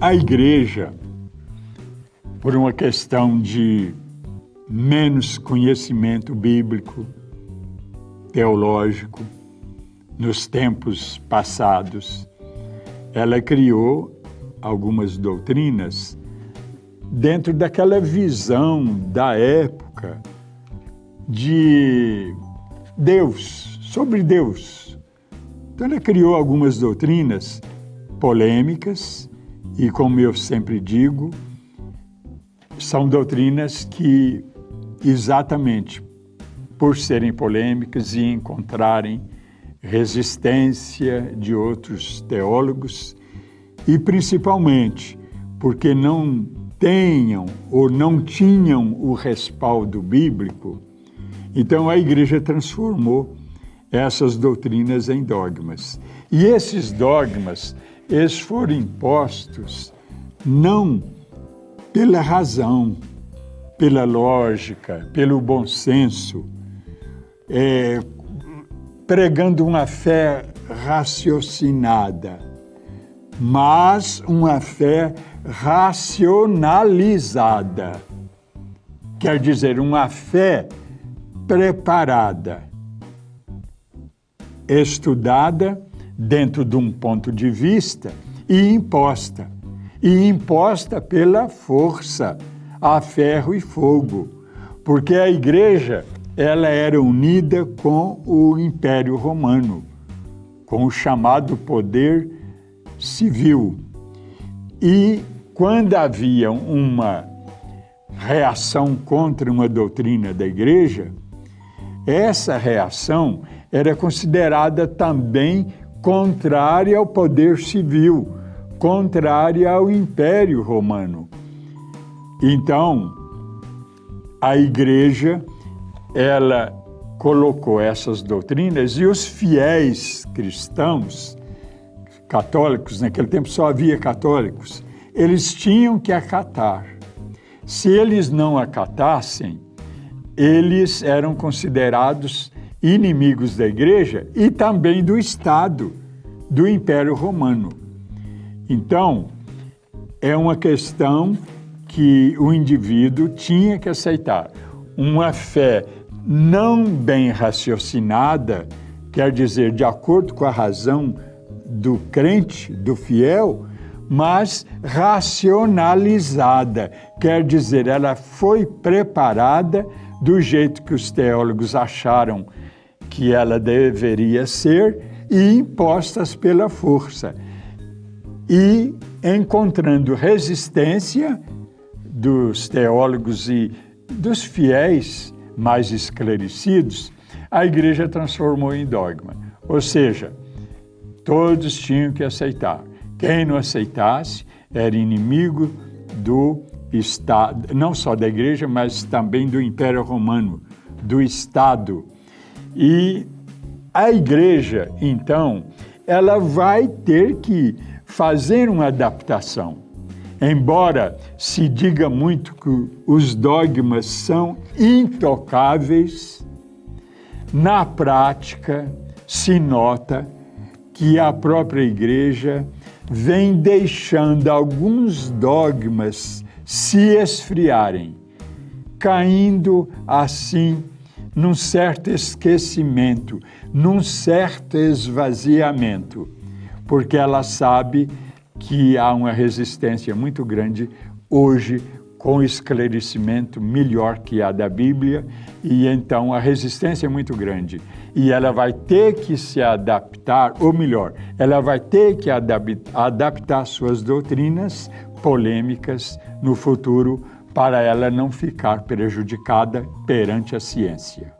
A igreja, por uma questão de menos conhecimento bíblico, teológico, nos tempos passados, ela criou algumas doutrinas dentro daquela visão da época de Deus, sobre Deus. Então ela criou algumas doutrinas polêmicas e, como eu sempre digo, são doutrinas que, exatamente por serem polêmicas e encontrarem resistência de outros teólogos, e principalmente porque não tenham ou não tinham o respaldo bíblico, então a igreja transformou essas doutrinas em dogmas. E esses dogmas, eles foram impostos não pela razão, pela lógica, pelo bom senso, pregando uma fé raciocinada, mas uma fé racionalizada. Quer dizer, uma fé preparada, estudada dentro de um ponto de vista e imposta pela força, a ferro e fogo, porque a igreja ela era unida com o Império Romano, com o chamado poder civil. E quando havia uma reação contra uma doutrina da igreja, essa reação era considerada também contrária ao poder civil, contrária ao Império Romano. Então, a igreja, ela colocou essas doutrinas e os fiéis cristãos, católicos, naquele tempo só havia católicos, eles tinham que acatar. Se eles não acatassem, eles eram considerados inimigos da igreja e também do Estado, do Império Romano. Então, é uma questão que o indivíduo tinha que aceitar. Uma fé não bem raciocinada, quer dizer, de acordo com a razão do crente, do fiel, mas racionalizada, quer dizer, ela foi preparada do jeito que os teólogos acharam que ela deveria ser e impostas pela força. E encontrando resistência dos teólogos e dos fiéis mais esclarecidos, a igreja transformou em dogma. Ou seja, todos tinham que aceitar. Quem não aceitasse era inimigo do Estado, não só da igreja, mas também do Império Romano, do Estado. E a igreja, então, ela vai ter que fazer uma adaptação. Embora se diga muito que os dogmas são intocáveis, na prática se nota que a própria igreja vem deixando alguns dogmas se esfriarem, caindo assim num certo esquecimento, num certo esvaziamento, porque ela sabe que há uma resistência muito grande hoje com o esclarecimento melhor que a da Bíblia, e então a resistência é muito grande. E ela vai ter que se adaptar, ou melhor, ela vai ter que adaptar suas doutrinas polêmicas no futuro para ela não ficar prejudicada perante a ciência.